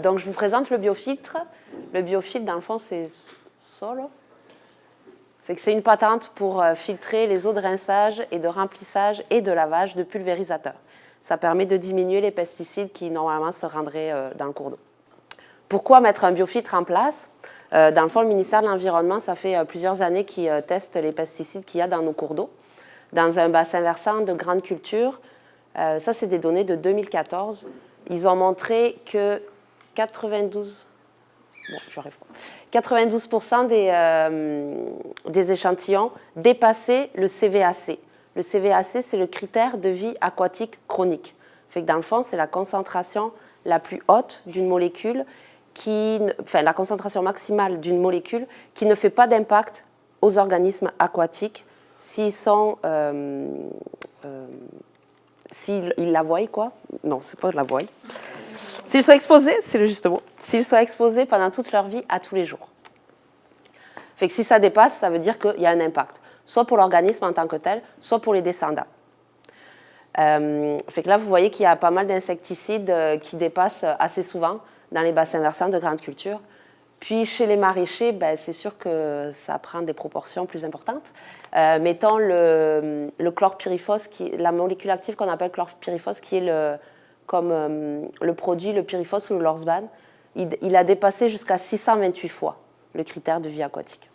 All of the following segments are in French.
Donc, je vous présente le biofiltre. Le biofiltre, dans le fond, c'est ça, là. C'est une patente pour filtrer les eaux de rinçage et de remplissage et de lavage de pulvérisateur. Ça permet de diminuer les pesticides qui, normalement, se rendraient dans le cours d'eau. Pourquoi mettre un biofiltre en place? Dans le fond, le ministère de l'Environnement, ça fait plusieurs années qu'ils testent les pesticides qu'il y a dans nos cours d'eau. Dans un bassin versant de grande culture, ça, c'est des données de 2014. Ils ont montré que 92% des échantillons dépassaient le CVAC. Le CVAC, c'est le critère de vie aquatique chronique. Fait que dans le fond, c'est la concentration la plus haute d'une molécule, la concentration maximale d'une molécule qui ne fait pas d'impact aux organismes aquatiques s'ils la voient, quoi. Non, c'est pas de la voie. S'ils sont exposés, c'est le juste mot, s'ils sont exposés pendant toute leur vie à tous les jours. Fait que si ça dépasse, ça veut dire qu'il y a un impact, soit pour l'organisme en tant que tel, soit pour les descendants. Fait que là, vous voyez qu'il y a pas mal d'insecticides qui dépassent assez souvent dans les bassins versants de grande culture. Puis chez les maraîchers, c'est sûr que ça prend des proportions plus importantes. Mettons le chlorpyrifos, la molécule active qu'on appelle chlorpyrifos, qui est le produit, le pyrifos ou le lorsban, il a dépassé jusqu'à 628 fois le critère de vie aquatique.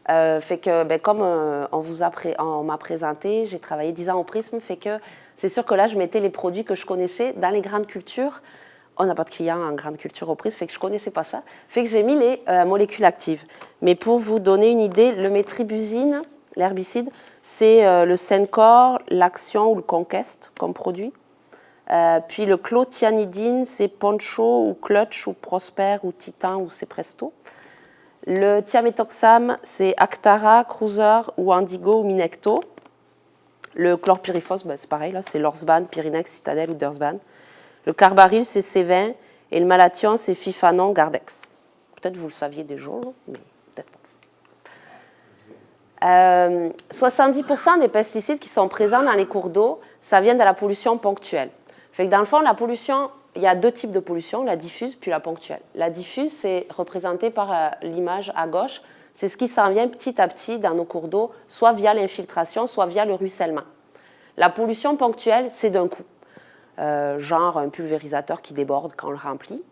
Fait que, comme on m'a présenté, j'ai travaillé 10 ans au Prisme, fait que c'est sûr que là, je mettais les produits que je connaissais dans les grandes cultures. On n'a pas de clients en grande culture au Prisme, fait que je ne connaissais pas ça. Fait que j'ai mis les molécules actives. Mais pour vous donner une idée, le métribuzine, l'herbicide, c'est le Sencor, l'Action ou le Conquest comme produit. Puis le clothianidine, c'est Poncho ou Clutch ou Prosper ou Titan ou c'est Presto. Le thiaméthoxam, c'est Actara, Cruiser ou Indigo ou Minecto. Le chlorpyrifos, c'est pareil, là, c'est Lorsban, Pyrinex, Citadel ou Dursban. Le carbaryl, c'est C20. Et le malathion, c'est Fifanon, Gardex. Peut-être vous le saviez déjà, mais peut-être pas. 70% des pesticides qui sont présents dans les cours d'eau, ça vient de la pollution ponctuelle. Fait que dans le fond, la pollution, il y a deux types de pollution, la diffuse puis la ponctuelle. La diffuse, c'est représenté par l'image à gauche. C'est ce qui s'en vient petit à petit dans nos cours d'eau, soit via l'infiltration, soit via le ruissellement. La pollution ponctuelle, c'est d'un coup. Genre un pulvérisateur qui déborde quand on le remplit.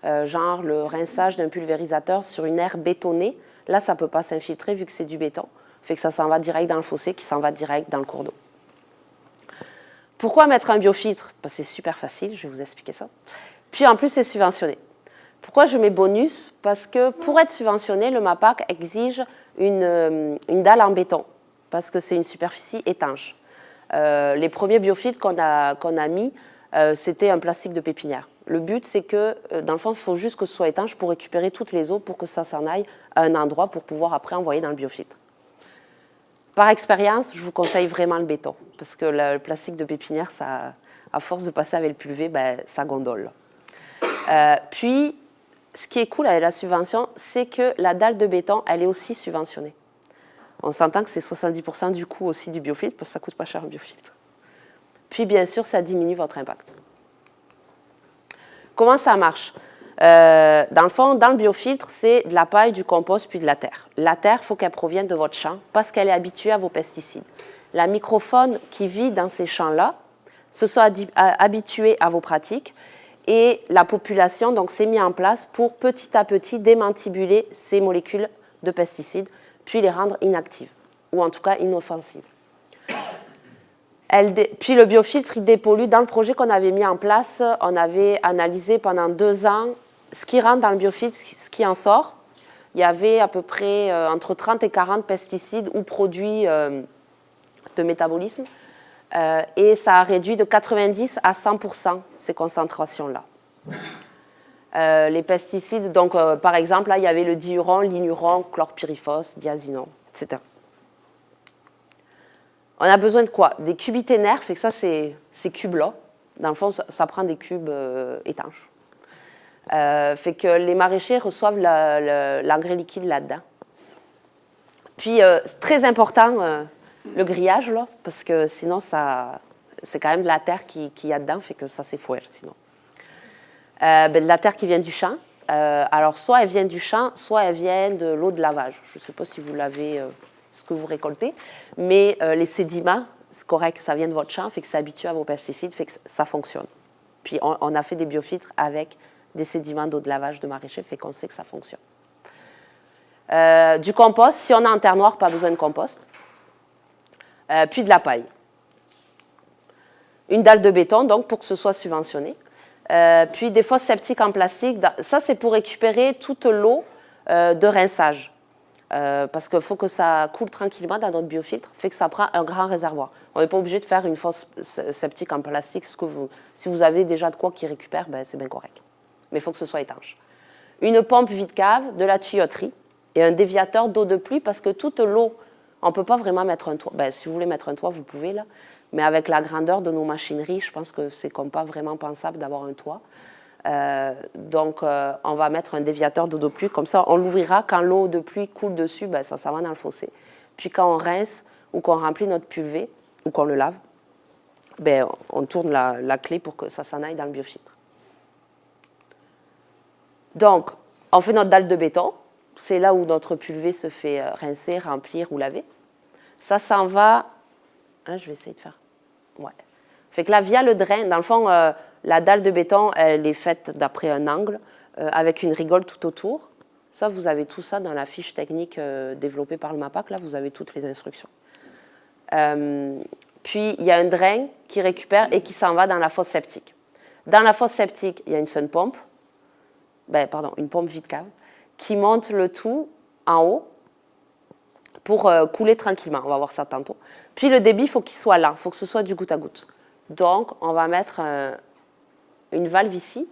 Genre le rinçage d'un pulvérisateur sur une aire bétonnée. Là, ça ne peut pas s'infiltrer vu que c'est du béton. Fait que ça s'en va direct dans le fossé, qui s'en va direct dans le cours d'eau. Pourquoi mettre un biofiltre? C'est super facile, je vais vous expliquer ça. Puis en plus, c'est subventionné. Pourquoi je mets bonus? Parce que pour être subventionné, le MAPAC exige une dalle en béton, parce que c'est une superficie étanche. Les premiers biofiltres qu'on a mis, c'était un plastique de pépinière. Le but, c'est que, dans le fond, il faut juste que ce soit étanche pour récupérer toutes les eaux, pour que ça s'en aille à un endroit pour pouvoir après envoyer dans le biofiltre. Par expérience, je vous conseille vraiment le béton, parce que le plastique de pépinière, ça, à force de passer avec le pulvé, ça gondole. Puis, ce qui est cool avec la subvention, c'est que la dalle de béton, elle est aussi subventionnée. On s'entend que c'est 70% du coût aussi du biofiltre, parce que ça ne coûte pas cher un biofiltre. Puis, bien sûr, ça diminue votre impact. Comment ça marche? Dans le fond, dans le biofiltre, c'est de la paille, du compost, puis de la terre. La terre, il faut qu'elle provienne de votre champ, parce qu'elle est habituée à vos pesticides. La microfaune qui vit dans ces champs-là se sont habitués à vos pratiques, et la population donc, s'est mise en place pour petit à petit démantibuler ces molécules de pesticides, puis les rendre inactives, ou en tout cas inoffensives. Puis le biofiltre, il dépollue. Dans le projet qu'on avait mis en place, on avait analysé pendant 2 ans ce qui rentre dans le biofiltre, ce qui en sort. Il y avait à peu près entre 30 et 40 pesticides ou produits de métabolisme. Et ça a réduit de 90 à 100% ces concentrations-là. Les pesticides, donc par exemple, là, il y avait le diuron, l'inuron, chlorpyrifos, diazinon, etc. On a besoin de quoi? Des cubes itinéraires, fait que ça, ces cubes-là, dans le fond, ça prend des cubes étanches. Fait que les maraîchers reçoivent l'engrais liquide là-dedans. Puis, c'est très important, le grillage, là, parce que sinon, c'est quand même de la terre qu'il y a dedans, fait que ça s'effoire, sinon. De la terre qui vient du champ. Alors, soit elle vient du champ, soit elle vient de l'eau de lavage. Je ne sais pas si vous l'avez, ce que vous récoltez, mais les sédiments, c'est correct, ça vient de votre champ, fait que c'est habitué à vos pesticides, fait que ça fonctionne. Puis, on a fait des biofiltres avec des sédiments d'eau de lavage de maraîchers, fait qu'on sait que ça fonctionne. Du compost, si on a un terre noire, pas besoin de compost. Puis de la paille. Une dalle de béton, donc, pour que ce soit subventionné. Puis des fosses septiques en plastique. Ça, c'est pour récupérer toute l'eau de rinçage. Parce qu'il faut que ça coule tranquillement dans notre biofiltre, fait que ça prend un grand réservoir. On n'est pas obligé de faire une fosse septique en plastique. Si vous avez déjà de quoi qui récupère, ben, c'est bien correct. Mais il faut que ce soit étanche. Une pompe vide-cave, de la tuyauterie et un déviateur d'eau de pluie, parce que toute l'eau, on ne peut pas vraiment mettre un toit. Ben, si vous voulez mettre un toit, vous pouvez, là. Mais avec la grandeur de nos machineries, je pense que c'est comme pas vraiment pensable d'avoir un toit. Donc, on va mettre un déviateur d'eau de pluie. Comme ça, on l'ouvrira quand l'eau de pluie coule dessus, ben, ça va dans le fossé. Puis quand on rince ou qu'on remplit notre pulvé ou qu'on le lave, ben, on tourne la clé pour que ça s'en aille dans le biofiltre. Donc, on fait notre dalle de béton. C'est là où notre pulvé se fait rincer, remplir ou laver. Ça s'en va... Hein, je vais essayer de faire... Ouais. Fait que là, via le drain, dans le fond, la dalle de béton, elle est faite d'après un angle, avec une rigole tout autour. Ça, vous avez tout ça dans la fiche technique développée par le MAPAC. Là, vous avez toutes les instructions. Puis, il y a un drain qui récupère et qui s'en va dans la fosse septique. Dans la fosse septique, il y a une sun pompe, une pompe vide-cave, qui monte le tout en haut pour couler tranquillement. On va voir ça tantôt. Puis, le débit, il faut qu'il soit lent, il faut que ce soit du goutte à goutte. Donc, on va mettre une valve ici,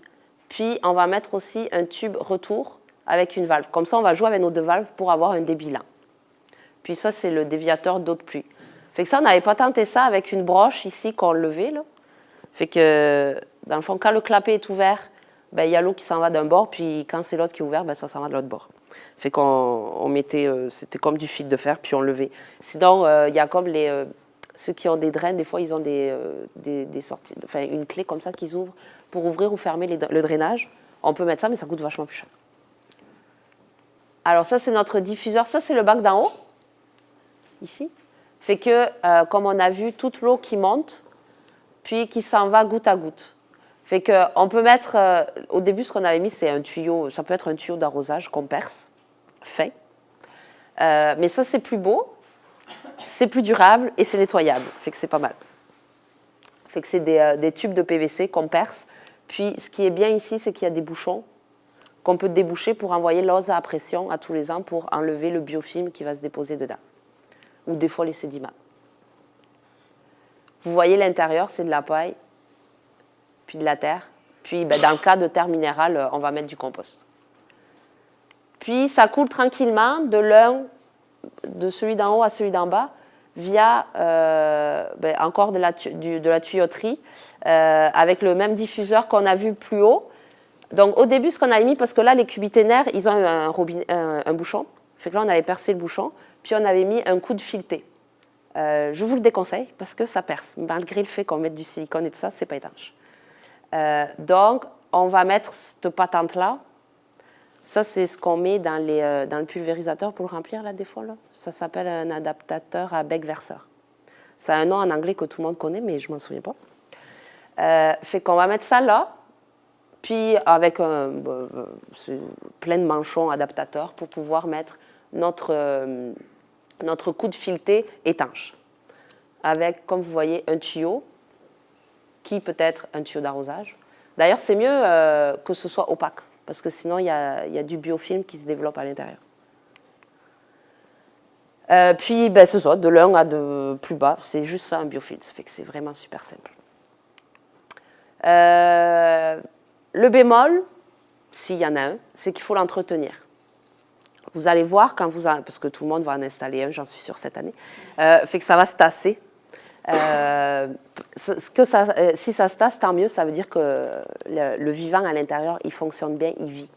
puis on va mettre aussi un tube retour avec une valve. Comme ça, on va jouer avec nos deux valves pour avoir un débit lent. Puis ça, c'est le déviateur d'eau de pluie. Fait que ça, on n'avait pas tenté ça avec une broche ici qu'on levait, là. Fait que, dans le fond, quand le clapet est ouvert, ben, il y a l'eau qui s'en va d'un bord, puis quand c'est l'autre qui est ouvert, ben, ça s'en va de l'autre bord. Fait qu'on mettait, c'était comme du fil de fer, puis on levait. Sinon, il y a comme ceux qui ont des drains, des fois, ils ont des sorties, enfin, une clé comme ça qu'ils ouvrent pour ouvrir ou fermer le drainage. On peut mettre ça, mais ça coûte vachement plus cher. Alors ça, c'est notre diffuseur. Ça, c'est le bac d'en haut, ici. Fait que, comme on a vu, toute l'eau qui monte, puis qui s'en va goutte à goutte. Fait qu'on peut mettre, au début, ce qu'on avait mis, c'est un tuyau, ça peut être un tuyau d'arrosage qu'on perce, fin. Mais ça, c'est plus beau, c'est plus durable et c'est nettoyable. Fait que c'est pas mal. Fait que c'est des tubes de PVC qu'on perce. Puis, ce qui est bien ici, c'est qu'il y a des bouchons qu'on peut déboucher pour envoyer l'ose à pression à tous les ans pour enlever le biofilm qui va se déposer dedans. Ou des fois, les sédiments. Vous voyez l'intérieur, c'est de la paille, puis de la terre. Puis, dans le cas de terre minérale, on va mettre du compost. Puis, ça coule tranquillement de celui d'en haut à celui d'en bas, via encore de la tuyauterie, avec le même diffuseur qu'on a vu plus haut. Donc, au début, ce qu'on avait mis, parce que là, les cubiténaires, ils ont un bouchon. Fait que là, on avait percé le bouchon, puis on avait mis un coup de fileté. Je vous le déconseille, parce que ça perce. Malgré le fait qu'on mette du silicone et tout ça, c'est pas étanche. Donc, on va mettre cette patente-là. Ça, c'est ce qu'on met dans le pulvérisateur pour le remplir, là, des fois. Là. Ça s'appelle un adaptateur à bec verseur. Ça a un nom en anglais que tout le monde connaît, mais je ne m'en souviens pas. Fait qu'on va mettre ça là, puis avec plein de manchons adaptateurs pour pouvoir mettre notre coup de fileté étanche. Avec, comme vous voyez, un tuyau qui peut être un tuyau d'arrosage. D'ailleurs, c'est mieux que ce soit opaque, parce que sinon, il y a du biofilm qui se développe à l'intérieur. Puis, c'est ça, de l'un à de plus bas, c'est juste ça, un biofilm. Ça fait que c'est vraiment super simple. Le bémol, s'il y en a un, c'est qu'il faut l'entretenir. Vous allez voir, parce que tout le monde va en installer un, j'en suis sûre, cette année, fait que ça va se tasser. Si ça se tasse, tant mieux, ça veut dire que le vivant à l'intérieur, il fonctionne bien, il vit.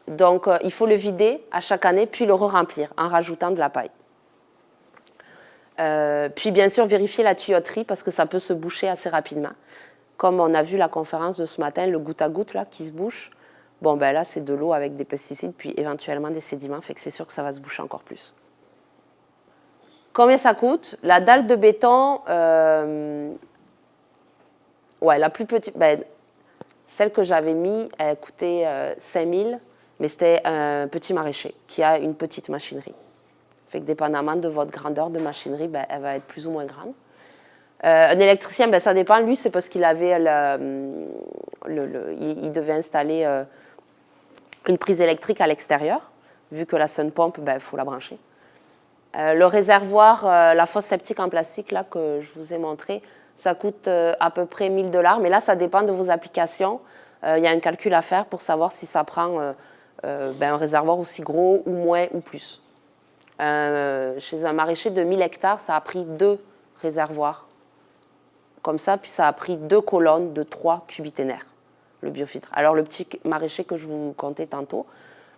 Donc, il faut le vider à chaque année, puis le re-remplir en rajoutant de la paille. Puis, bien sûr, vérifier la tuyauterie, parce que ça peut se boucher assez rapidement. comme on a vu la conférence de ce matin, le goutte à goutte là, qui se bouche, bon, ben là, c'est de l'eau avec des pesticides, puis éventuellement des sédiments, fait que c'est sûr que ça va se boucher encore plus. Combien ça coûte? La dalle de béton, ouais, la plus petite, ben, celle que j'avais mis, elle coûtait 5 000, mais c'était un petit maraîcher qui a une petite machinerie. Fait que dépendamment de votre grandeur de machinerie, ben, elle va être plus ou moins grande. Un électricien, ben, ça dépend. Lui, c'est parce qu'il avait il devait installer une prise électrique à l'extérieur, vu que la sun pump, ben, faut la brancher. Le réservoir, la fosse septique en plastique là, que je vous ai montré, ça coûte à peu près 1 000 $, mais là, ça dépend de vos applications. Il y a un calcul à faire pour savoir si ça prend ben, un réservoir aussi gros ou moins ou plus. Chez un maraîcher de 1 000 hectares, ça a pris 2 réservoirs comme ça, puis ça a pris 2 colonnes de 3 cubiténaires, le biofiltre. Alors le petit maraîcher que je vous comptais tantôt,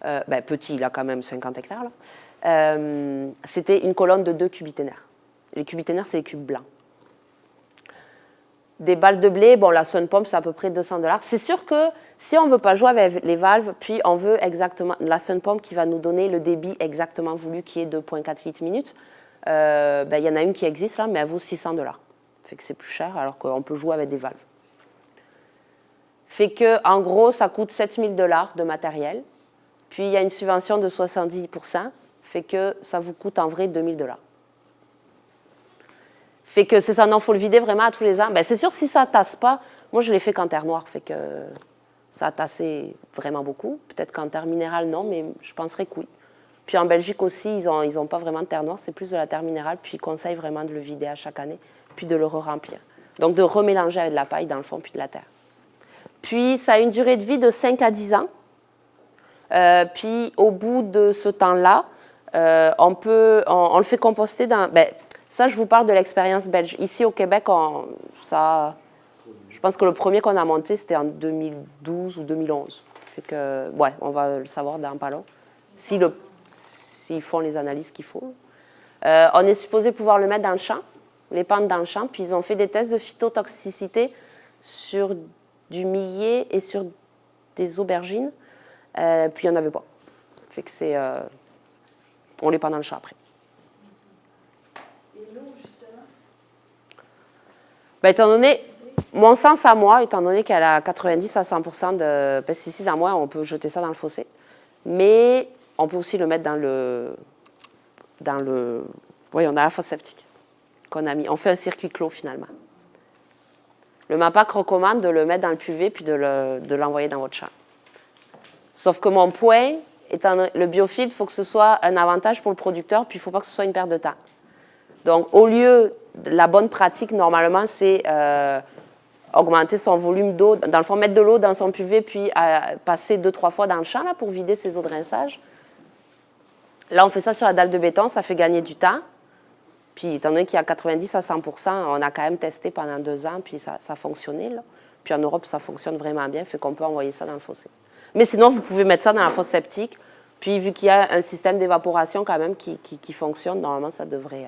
ben, petit, il a quand même 50 hectares, là, c'était une colonne de 2 cubiténaires. Les cubiténaires, c'est les cubes blancs. Des balles de blé, bon, la sun pump, c'est à peu près 200 $. C'est sûr que si on ne veut pas jouer avec les valves, puis on veut exactement la sun pump qui va nous donner le débit exactement voulu, qui est 2,4 litres minute, ben, y en a une qui existe là, mais elle vaut 600 $. Fait que c'est plus cher, alors qu'on peut jouer avec des valves. Fait que, en gros, ça coûte 7 000 $ de matériel. Puis, il y a une subvention de 70%. Fait que ça vous coûte en vrai 2 000 $. Fait que c'est ça, non, il faut le vider vraiment à tous les ans. Ben, c'est sûr, si ça ne tasse pas, moi, je l'ai fait qu'en terre noire. Fait que ça a tassé vraiment beaucoup. Peut-être qu'en terre minérale, non, mais je penserais que oui. Puis en Belgique aussi, ils ont pas vraiment de terre noire, c'est plus de la terre minérale. Puis ils conseillent vraiment de le vider à chaque année, puis de le re-remplir. Donc de remélanger avec de la paille dans le fond, puis de la terre. Puis ça a une durée de vie de 5 à 10 ans. Puis au bout de ce temps-là, on le fait composter dans... Ben, ça, je vous parle de l'expérience belge. Ici au Québec, je pense que le premier qu'on a monté, c'était en 2012 ou 2011. Fait que, ouais, on va le savoir dans pas long. S'ils font les analyses qu'il faut. On est supposé pouvoir le mettre dans le champ, les pendre dans le champ, puis ils ont fait des tests de phytotoxicité sur du millet et sur des aubergines, puis il n'y en avait pas. Fait que on les pend dans le champ après. Et l'eau, justement? Ben, étant donné, mon sens à moi, étant donné qu'elle a 90 à 100% de pesticides en moins, on peut jeter ça dans le fossé. Mais on peut aussi le mettre dans la fosse septique qu'on a mis. On fait un circuit clos finalement. Le MAPAC recommande de le mettre dans le PUV puis de l'envoyer dans votre champ. Sauf que mon point, le biofiltre, il faut que ce soit un avantage pour le producteur, puis il ne faut pas que ce soit une perte de temps. Donc, au lieu, la bonne pratique, normalement, c'est augmenter son volume d'eau. Dans le fond, mettre de l'eau dans son PUV, puis passer 2-3 fois dans le champ là, pour vider ses eaux de rinçage. Là, on fait ça sur la dalle de béton, ça fait gagner du temps. Puis, étant donné qu'il y a 90 à 100%, on a quand même testé pendant 2 ans, puis ça fonctionnait. Là. Puis en Europe, ça fonctionne vraiment bien, fait qu'on peut envoyer ça dans le fossé. Mais sinon, vous pouvez mettre ça dans la fosse septique. Puis, vu qu'il y a un système d'évaporation quand même qui fonctionne, normalement, ça devrait...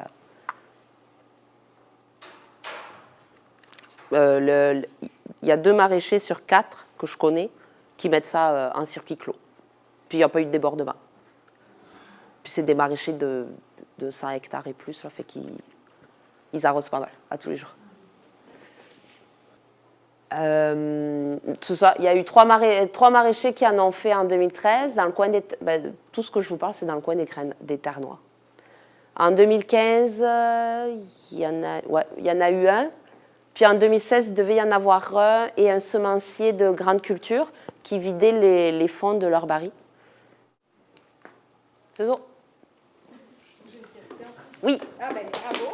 Il y a 2 maraîchers sur 4 que je connais qui mettent ça en circuit clos. Puis, il n'y a pas eu de débordement. Puis, c'est des maraîchers de 100 hectares et plus, là, fait qu'ils arrosent pas mal, à tous les jours. Tout ça, il y a eu 3 maraîchers qui en ont fait en 2013. Dans le coin tout ce que je vous parle, c'est dans le coin des terres noires. En 2015, il y en a eu un. Puis en 2016, il devait y en avoir un et un semencier de grande culture qui vidait les fonds de leur baril. C'est ça. J'ai une question. Oui. Ah ben bravo.